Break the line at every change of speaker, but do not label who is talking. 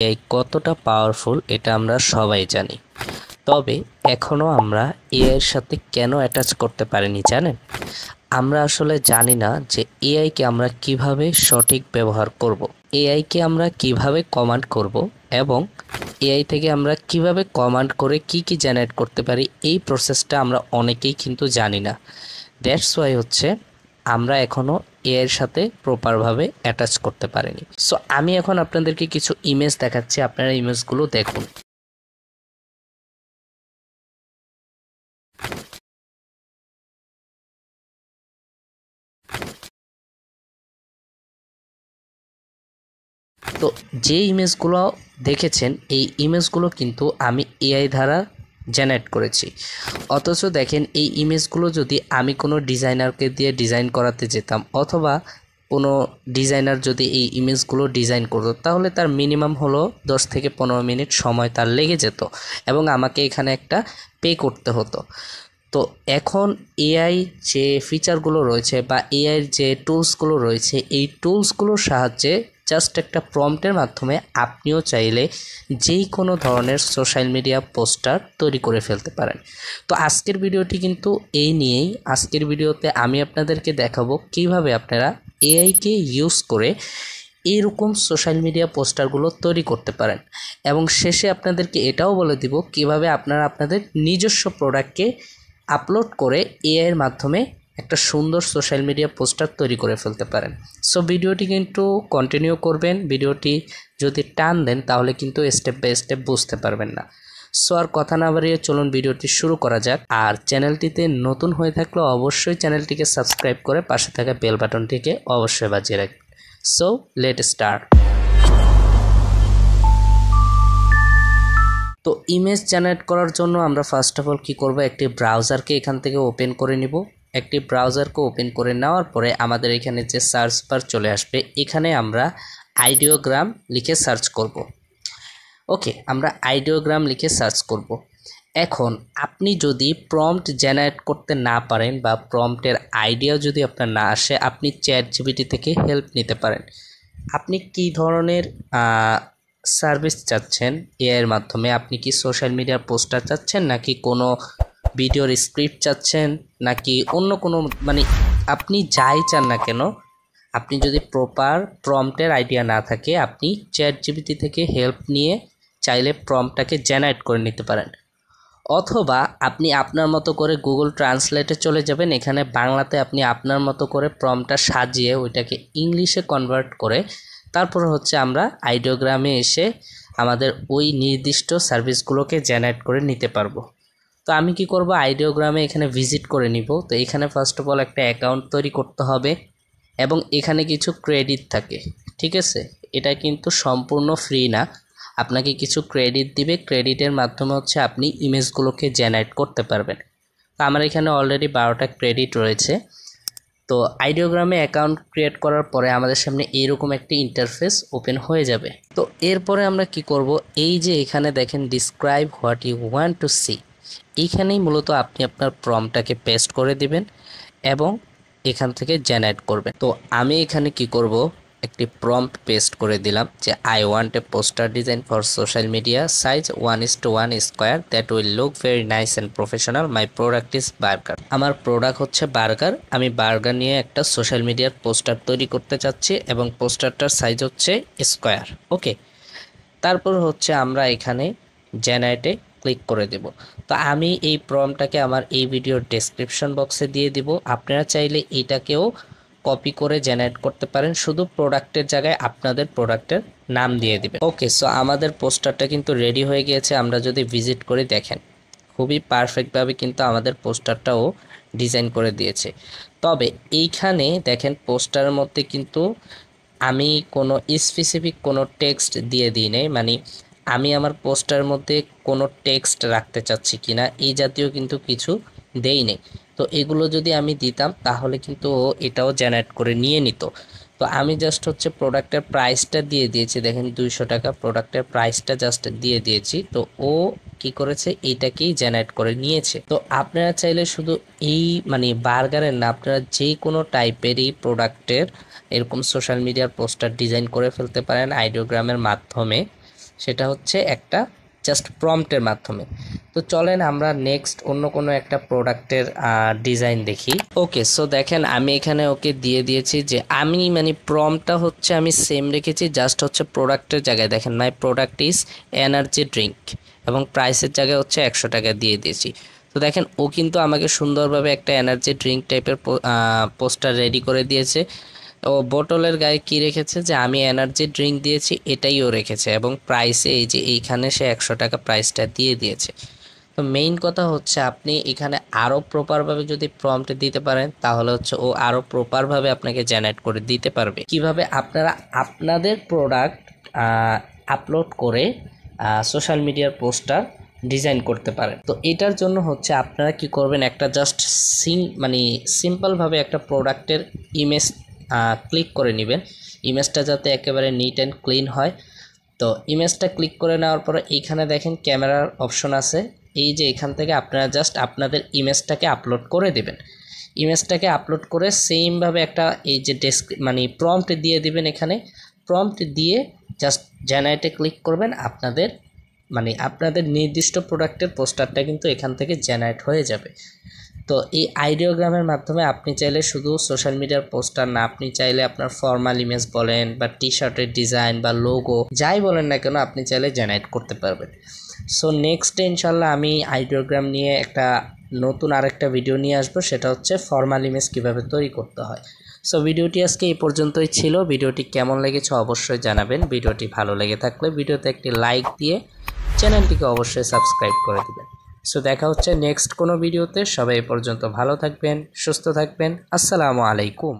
এই কতটা পাওয়ারফুল এটা আমরা সবাই জানি, তবে এখনও আমরা এআইয়ের সাথে কেন অ্যাটাচ করতে পারিনি জানেন? আমরা আসলে জানি না যে এআইকে আমরা কিভাবে সঠিক ব্যবহার করব, এআইকে আমরা কিভাবে কমান্ড করব এবং এআই থেকে আমরা কিভাবে কমান্ড করে কি কি জেনারেট করতে পারি। এই প্রসেসটা আমরা অনেকেই কিন্তু জানি না। দ্যাটস ওয়াই হচ্ছে আমরা এখনও এর সাথে প্রপারভাবে অ্যাটাচ করতে পারিনি। সো আমি এখন আপনাদেরকে কিছু ইমেজ দেখাচ্ছি, আপনারা ইমেজগুলো দেখুন। তো যে ইমেজগুলো দেখেছেন এই ইমেজগুলো কিন্তু আমি এআই দ্বারা জেনারেট করেছি। অথচ দেখেন এই ইমেজগুলো যদি আমি কোনো ডিজাইনারকে দিয়ে ডিজাইন করাতে যেতাম অথবা কোনো ডিজাইনার যদি এই ইমেজগুলো ডিজাইন করতো তাহলে তার মিনিমাম হলো 10 থেকে 15 মিনিট সময় তার লেগে যেত এবং আমাকে এখানে একটা পে করতে হতো। তো এখন এআই যে ফিচারগুলো রয়েছে বা এআইয়ের যে টুলসগুলো রয়েছে এই টুলসগুলোর সাহায্যে জাস্ট একটা প্রম্পটের মাধ্যমে আপনিও চাইলে যেই কোনো ধরনের সোশ্যাল মিডিয়া পোস্টার তৈরি করে ফেলতে পারেন। তো আজকের ভিডিওটি কিন্তু এই নিয়েই। আজকের ভিডিওতে আমি আপনাদেরকে দেখাবো কিভাবে আপনারা এআইকে ইউজ করে এইরকম সোশ্যাল মিডিয়া পোস্টারগুলো তৈরি করতে পারেন এবং শেষে আপনাদেরকে এটাও বলে দিব কিভাবে আপনারা আপনাদের নিজস্ব প্রোডাক্টকে আপলোড করে এআইয়ের মাধ্যমে একটা সুন্দর সোশ্যাল মিডিয়া পোস্টার তৈরি করে ফেলতে পারেন। সো ভিডিওটি কিন্তু কন্টিনিউ করবেন, ভিডিওটি যদি টান দেন তাহলে কিন্তু স্টেপ বাই স্টেপ বুঝতে পারবেন না। সো আর কথা না বাড়িয়ে চলুন ভিডিওটি শুরু করা যাক। আর চ্যানেলটিতে নতুন হয়ে থাকলে অবশ্যই চ্যানেলটিকে সাবস্ক্রাইব করে পাশে থাকা বেল বাটনটিকে অবশ্যই বাজিয়ে রাখবেন। So let start. তো ইমেজ জেনারেট করার জন্য আমরা ফার্স্ট অফ অল কী করব, একটি ব্রাউজারকে এখান থেকে ওপেন করে নিব। একটি ব্রাউজারকে ওপেন করে নেওয়ার পরে আমাদের এখানে যে সার্চ বার চলে আসবে, এখানে আমরা আইডিওগ্রাম লিখে সার্চ করব। ওকে, আমরা আইডিওগ্রাম লিখে সার্চ করব। এখন আপনি যদি প্রম্পট জেনারেট করতে না পারেন বা প্রম্পটের আইডিয়া যদি আপনার না আসে, আপনি চ্যাট জিপিটি থেকে হেল্প নিতে পারেন। আপনি কি ধরনের সার্ভিস চাচ্ছেন এআইয়ের মাধ্যমে? আপনি কি সোশ্যাল মিডিয়ার পোস্টার চাচ্ছেন, নাকি কোনো ভিডিওর স্ক্রিপ্ট চাচ্ছেন, নাকি অন্য কোনো, মানে আপনি যাই চান না কেন, আপনি যদি প্রপার প্রম্পটের আইডিয়া না থাকে আপনি চ্যাট জিপিটি থেকে হেল্প নিয়ে চাইলে প্রম্পটটাকে জেনারেট করে নিতে পারেন। অথবা আপনি আপনার মতো করে গুগল ট্রান্সলেটে চলে যাবেন, এখানে বাংলাতে আপনি আপনার মতো করে প্রম্পটটা সাজিয়ে ওইটাকে ইংলিশে কনভার্ট করে তারপর হচ্ছে আমরা আইডিওগ্রামে এসে আমাদের ওই নির্দিষ্ট সার্ভিসগুলোকে জেনারেট করে নিতে পারবো। তো আমি কি করব, আইডিওগ্রামে এখানে ভিজিট করে নিব। তো এখানে ফার্স্ট অফ অল একটা অ্যাকাউন্ট তৈরি করতে হবে এবং এখানে কিছু ক্রেডিট থাকে, ঠিক আছে? এটা কিন্তু সম্পূর্ণ ফ্রি না, আপনাকে কিছু ক্রেডিট দিবে। ক্রেডিটের মাধ্যমে হচ্ছে আপনি ইমেজগুলোকে জেনারেট করতে পারবেন। তো আমার এখানে অলরেডি 12টা ক্রেডিট রয়েছে। তো আইডিওগ্রামে অ্যাকাউন্ট ক্রিয়েট করার পরে আমাদের সামনে এইরকম একটি ইন্টারফেস ওপেন হয়ে যাবে। তো এরপরে আমরা কি করব, এই যে এখানে দেখেন describe what you want to see, এইখানেই মূলত আপনি আপনার প্রম্পটটাকে পেস্ট করে দিবেন এবং এখান থেকে জেনারেট করবেন। তো আমি এখানে কি করব, একটি প্রম্পট পেস্ট করে দিলাম যে I want a poster design for social media, size 1:1 square that will look very nice and professional, my product is burger. আমার প্রোডাক্ট হচ্ছে বার্গার, আমি বার্গার নিয়ে একটা সোশ্যাল মিডিয়ার পোস্টার তৈরি করতে চাচ্ছি এবং পোস্টারটার সাইজ হচ্ছে স্কোয়ার। ওকে, তারপর হচ্ছে আমরা এখানে জেনারেটে ক্লিক করে দেব। তো আমি এই প্রম্পটটাকে আমার এই ভিডিওর ডেসক্রিপশন বক্সে দিয়ে দিব, আপনারা চাইলে এইটাকেও কপি করে জেনারেট করতে পারেন, শুধু প্রোডাক্টের জায়গায় আপনাদের প্রোডাক্টের নাম দিয়ে দিবেন। ওকে, সো আমাদের পোস্টারটা কিন্তু রেডি হয়ে গিয়েছে। আমরা যদি ভিজিট করে দেখেন খুবই পারফেক্টভাবে কিন্তু আমাদের পোস্টারটাও ডিজাইন করে দিয়েছে। তবে এইখানে দেখেন পোস্টারের মধ্যে কিন্তু আমি কোনো স্পেসিফিক কোনো টেক্সট দিয়ে দিই নাই, মানে আমি আমার পোস্টারের মধ্যে কোনো টেক্সট রাখতে চাচ্ছি কিনা এই জাতীয় কিন্তু কিছু দেই নেই। তো এগুলো যদি আমি দিতাম তাহলে কিন্তু এটাও জেনারেট করে নিয়ে নিত। তো আমি জাস্ট হচ্ছে প্রোডাক্টের প্রাইসটা দিয়ে দিয়েছি, দেখেন 200 টাকা প্রোডাক্টের প্রাইসটা জাস্ট দিয়ে দিয়েছি। তো ও কি করেছে, এইটাকেই জেনারেট করে নিয়েছে। তো আপনারা চাইলে শুধু এই মানে বার্গারের না, আপনারা যে কোনো টাইপেরই প্রোডাক্টের এরকম সোশ্যাল মিডিয়ার পোস্টার ডিজাইন করে ফেলতে পারেন আইডিওগ্রামের মাধ্যমে। সেটা হচ্ছে একটা জাস্ট প্রম্পটের মাধ্যমে। তো চলেন আমরা নেক্সট অন্য কোনো একটা প্রোডাক্টের ডিজাইন দেখি। ওকে, সো দেখেন আমি এখানে ওকে দিয়ে দিয়েছি যে আমি মানে প্রম্পটটা হচ্ছে আমি সেম রেখেছি, জাস্ট হচ্ছে প্রোডাক্টের জায়গায় দেখেন মাই প্রোডাক্ট ইজ এনার্জি ড্রিঙ্ক এবং প্রাইসের জায়গায় হচ্ছে 100 টাকা দিয়ে দিয়েছি। তো দেখেন ও কিন্তু আমাকে সুন্দরভাবে একটা এনার্জি ড্রিঙ্ক টাইপের পোস্টার রেডি করে দিয়েছে। ও বোতলের গায়ে কি রেখেছে যে আমি এনার্জি ড্রিঙ্ক দিয়েছি এটাই ও রেখেছে, এবং প্রাইসে এই যে এইখানে সে 100 টাকা প্রাইসটা দিয়ে দিয়েছে। তো মেইন কথা হচ্ছে আপনি এখানে আরও প্রপারভাবে যদি প্রম্পট দিতে পারেন তাহলে হচ্ছে ও আরও প্রপারভাবে আপনাকে জেনারেট করে দিতে পারবে। কিভাবে আপনারা আপনাদের প্রোডাক্ট আপলোড করে সোশ্যাল মিডিয়ার পোস্টার ডিজাইন করতে পারেন। তো এটার জন্য হচ্ছে আপনারা কি করবেন, একটা জাস্ট মানে সিম্পলভাবে একটা প্রোডাক্টের ইমেজ ক্লিক করে নেবেন। ইমেজটা যাতে একেবারে নিট অ্যান্ড ক্লিন হয়। তো ইমেজটা ক্লিক করে নেওয়ার পরে এইখানে দেখেন ক্যামেরার অপশন আছে। এই যে এখান থেকে আপনারা জাস্ট আপনাদের ইমেজটাকে আপলোড করে দেবেন। ইমেজটাকে আপলোড করে সেমভাবে একটা এই যে মানে প্রম্পট দিয়ে দিবেন। এখানে প্রম্পট দিয়ে জাস্ট জেনারেটে ক্লিক করবেন। আপনাদের নির্দিষ্ট প্রোডাক্টের পোস্টারটা কিন্তু এখান থেকে জেনারেট হয়ে যাবে। তো এই আইডিওগ্রামের মাধ্যমে আপনি চাইলে শুধু সোশ্যাল মিডিয়ার পোস্টার না, আপনি চাইলে আপনার ফর্মাল ইমেজ বলেন বা টি শার্টের ডিজাইন বা লোগো যাই বলেন না কেন আপনি চাইলে জেনারেট করতে পারবেন। সো নেক্সট ডে ইনশাল্লাহ আমি আইডিওগ্রাম নিয়ে একটা নতুন আরেকটা ভিডিও নিয়ে আসবো, সেটা হচ্ছে ফর্মাল ইমেজ কীভাবে তৈরি করতে হয়। সো ভিডিওটি আজকে এই পর্যন্তই ছিল। ভিডিওটি কেমন লেগেছে অবশ্যই জানাবেন। ভিডিওটি ভালো লেগে থাকলে ভিডিওতে একটি লাইক দিয়ে চ্যানেলটিকে অবশ্যই সাবস্ক্রাইব করে দেবেন। সো দেখা হচ্ছে নেক্সট কোনো ভিডিওতে। সবাই এ পর্যন্ত ভালো থাকবেন, সুস্থ থাকবেন। আসসালামু আলাইকুম।